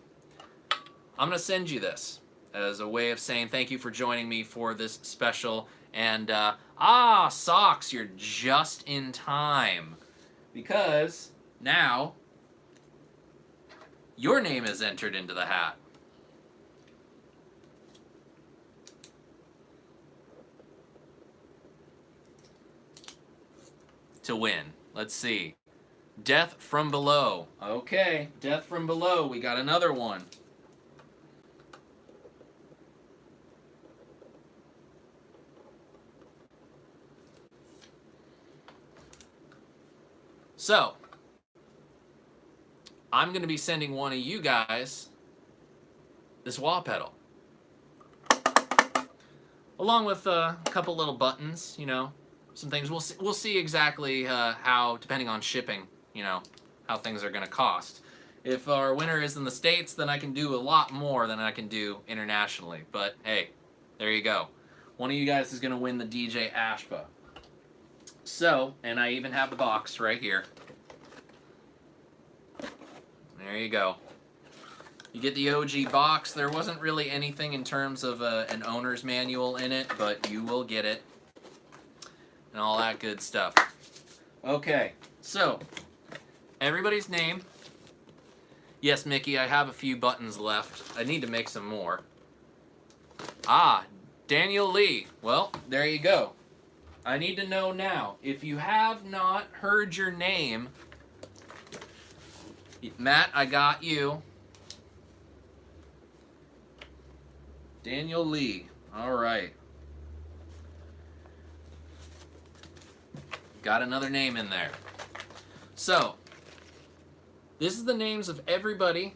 I'm going to send you this as a way of saying thank you for joining me for this special. And, Socks, you're just in time. Because now your name is entered into the hat. To win. Let's see. Death from Below. Okay, Death from Below. We got another one. So, I'm going to be sending one of you guys this wah pedal. Along with a couple little buttons, you know, some things. We'll see exactly how, depending on shipping, you know, how things are going to cost. If our winner is in the States, then I can do a lot more than I can do internationally. But hey, there you go. One of you guys is going to win the DJ Ashba. So, and I even have the box right here. There you go. You get the OG box. There wasn't really anything in terms of an owner's manual in it, but you will get it. And all that good stuff. Okay, so, everybody's name. Yes, Mickey, I have a few buttons left. I need to make some more. Daniel Lee. Well, there you go. I need to know now, if you have not heard your name, Matt, I got you. Daniel Lee. All right. Got another name in there. So, this is the names of everybody.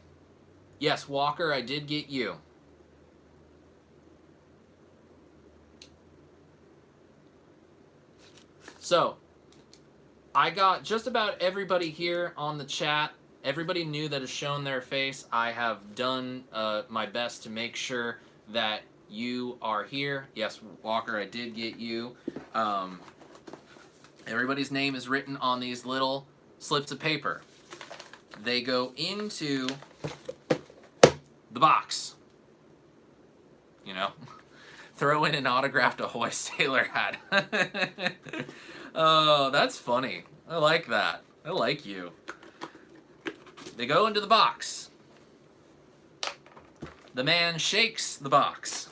Yes, Walker, I did get you. So, I got just about everybody here on the chat. Everybody new that has shown their face. I have done my best to make sure that you are here. Yes, Walker, I did get you. Everybody's name is written on these little slips of paper. They go into the box. You know? Throw in an autographed Ahoy sailor hat. Oh, that's funny. I like that. I like you. They go into the box. The man shakes the box.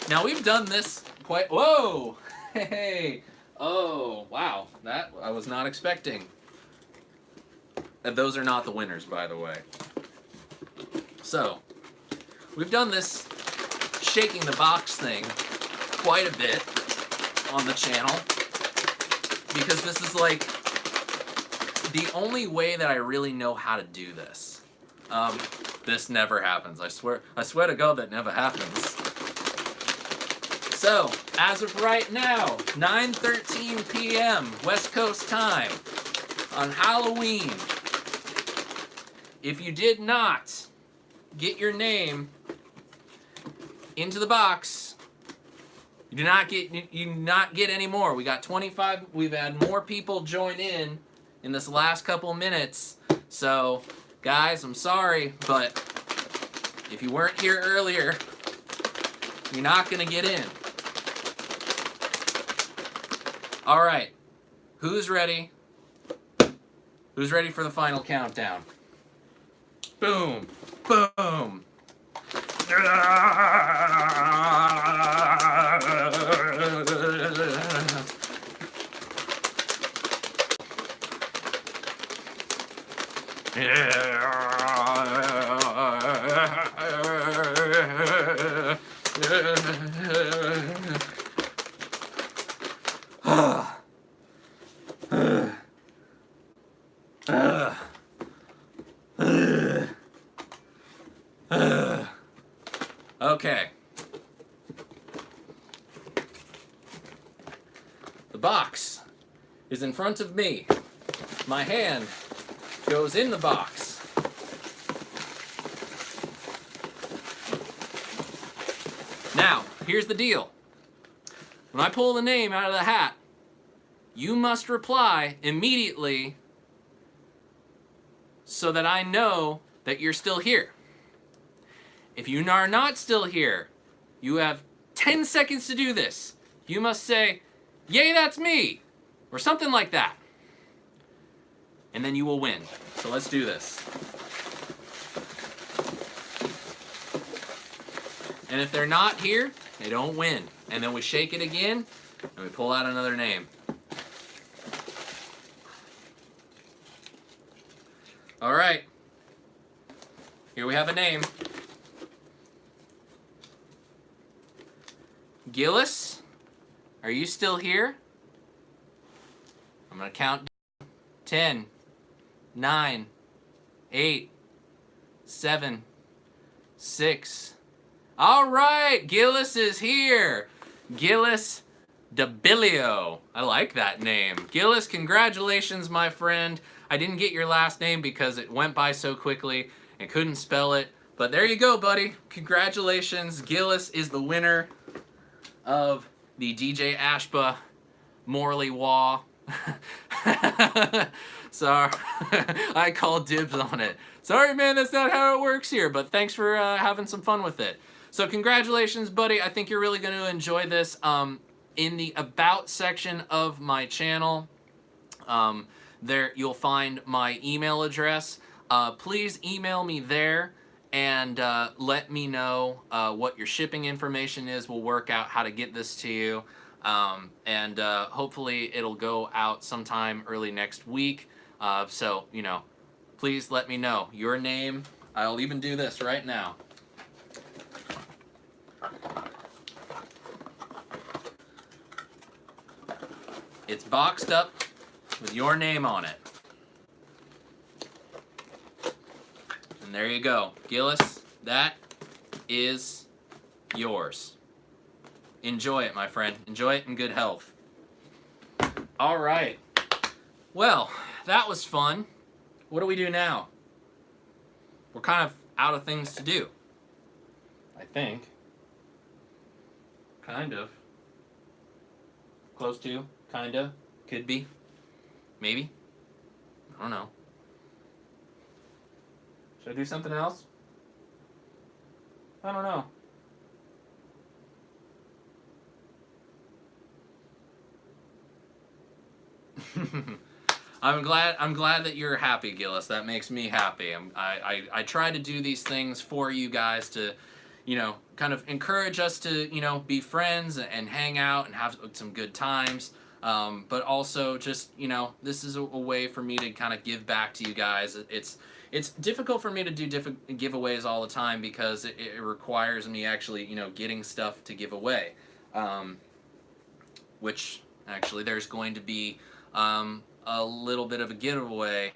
Now we've done this quite... Whoa! Hey! Oh, wow. That I was not expecting. And those are not the winners, by the way. So, we've done this shaking the box thing quite a bit on the channel because this is like the only way that I really know how to do this. This never happens. I swear to God that never happens. So, as of right now, 9:13 p.m. West Coast time on Halloween. If you did not get your name into the box, you do not get any more. We got 25. We've had more people join in this last couple minutes. So, guys, I'm sorry, but if you weren't here earlier, you're not gonna get in. All right, who's ready? Who's ready for the final countdown? Boom, boom. Okay. The box is in front of me. My hand goes in the box. Now, here's the deal. When I pull the name out of the hat, you must reply immediately so that I know that you're still here. If you are not still here, you have 10 seconds to do this. You must say, "Yay, that's me," or something like that. And then you will win. So let's do this. And if they're not here, they don't win. And then we shake it again, and we pull out another name. All right. Here we have a name. Gillis, are you still here? I'm going to count 10, 9, 8, 7, 6. All right, Gillis is here. Gillis Debilio. I like that name. Gillis, congratulations, my friend. I didn't get your last name because it went by so quickly and couldn't spell it. But there you go, buddy. Congratulations. Gillis is the winner of the DJ Ashba Morley Wah. Sorry, I called dibs on it. Sorry, man, that's not how it works here, but thanks for having some fun with it. So congratulations, buddy. I think you're really going to enjoy this. In the About section of my channel, there you'll find my email address. Please email me there and let me know what your shipping information is. We'll work out how to get this to you. And hopefully it'll go out sometime early next week. So, you know, please let me know your name. I'll even do this right now. It's boxed up with your name on it. And there you go. Gillis, that is yours. Enjoy it, my friend. Enjoy it in good health. All right. Well, that was fun. What do we do now? We're kind of out of things to do. I think. Kind of. Close to. Kinda. Could be. Maybe. I don't know. Should I do something else? I don't know. I'm glad that you're happy, Gillis. That makes me happy. I try to do these things for you guys to, you know, kind of encourage us to, you know, be friends and hang out and have some good times. But also just, you know, this is a way for me to kind of give back to you guys. It's difficult for me to do giveaways all the time because it requires me actually, you know, getting stuff to give away. which actually there's going to be a little bit of a giveaway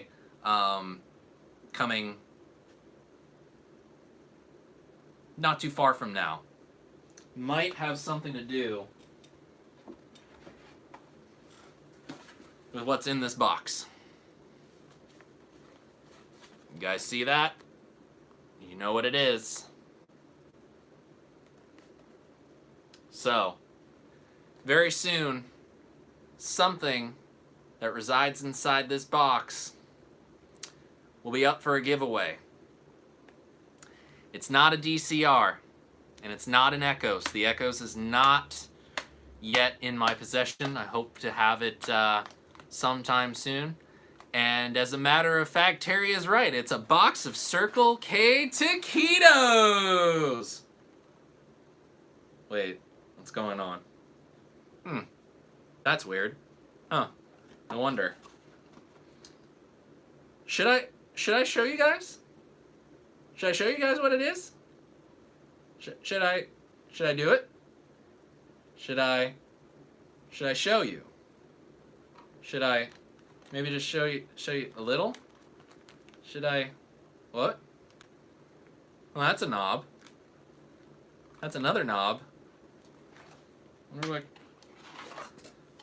coming not too far from now. Might have something to do with what's in this box. You guys see that? You know what it is. So, very soon, something that resides inside this box will be up for a giveaway. It's not a DCR, and it's not an Echoes. The Echoes is not yet in my possession. I hope to have it sometime soon. And as a matter of fact, Terry is right. It's a box of Circle K taquitos. Wait, what's going on? That's weird. Huh. No wonder. Should I show you guys? Should I show you guys what it is? Should I do it? Should I show you? Should I maybe just show you a little? Should I? What? Well, that's a knob. That's another knob.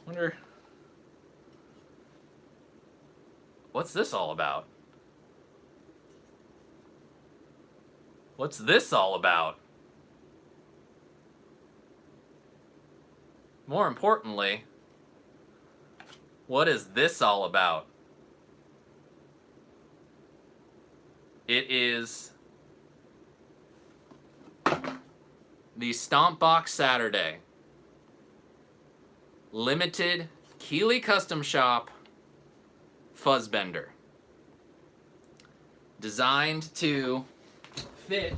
Wonder what's this all about? What's this all about? More importantly, what is this all about? It is the Stomp Box Saturday limited Keeley Custom Shop Fuzzbender. Designed to fit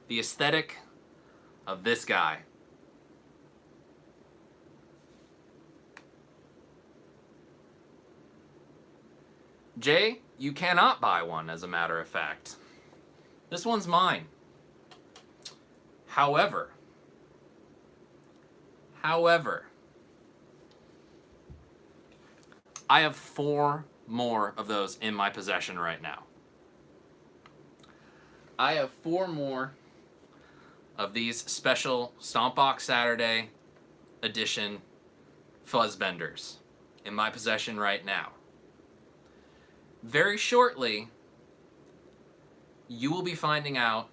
the aesthetic of this guy. Jay, you cannot buy one, as a matter of fact. This one's mine. However, I have 4 more of those in my possession right now. I have 4 more of these special Stomp Box Saturday edition Fuzzbenders in my possession right now. Very shortly, you will be finding out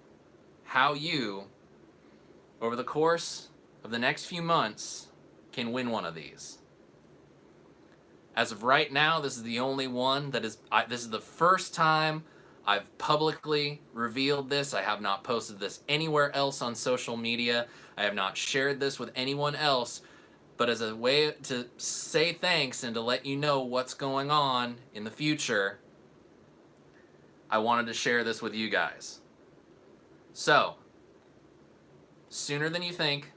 how you, over the course of the next few months, can win one of these. As of right now, this is the only one that is, this is the first time I've publicly revealed this. I have not posted this anywhere else on social media. I have not shared this with anyone else. But as a way to say thanks and to let you know what's going on in the future, I wanted to share this with you guys. So, sooner than you think,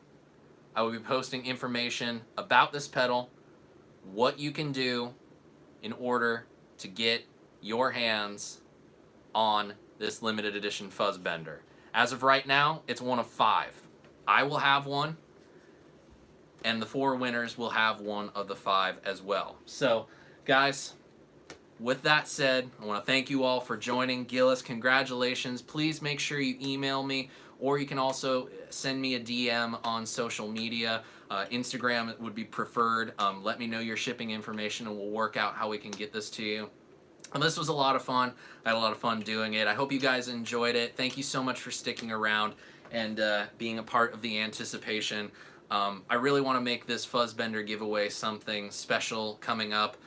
I will be posting information about this pedal, what you can do in order to get your hands on this limited edition Fuzzbender. As of right now, it's one of 5. I will have one, and the 4 winners will have one of the 5 as well. So, guys, with that said, I want to thank you all for joining. Gillis, congratulations. Please make sure you email me, or you can also send me a DM on social media. Instagram would be preferred. Let me know your shipping information, and we'll work out how we can get this to you. And this was a lot of fun. I had a lot of fun doing it. I hope you guys enjoyed it. Thank you so much for sticking around and being a part of the anticipation. I really want to make this Fuzzbender giveaway something special coming up.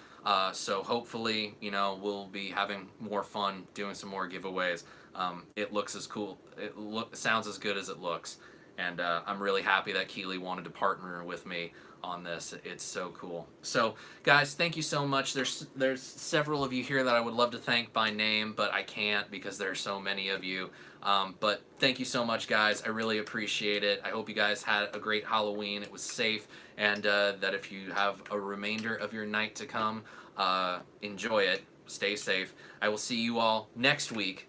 So hopefully, you know, we'll be having more fun doing some more giveaways. It looks as cool. It sounds as good as it looks. And I'm really happy that Keeley wanted to partner with me on this. It's so cool. So, guys, thank you so much. There's several of you here that I would love to thank by name, but I can't because there's so many of you. But thank you so much, guys. I really appreciate it. I hope you guys had a great Halloween. It was safe, and that if you have a remainder of your night to come, enjoy it. Stay safe. I will see you all next week.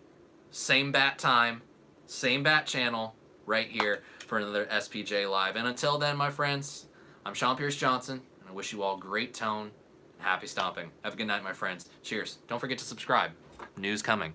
Same bat time, same bat channel. right here for another SPJ Live. And until then, my friends, I'm Sean Pierce Johnson, and I wish you all great tone and happy stomping. Have a good night, my friends. Cheers. Don't forget to subscribe. News coming.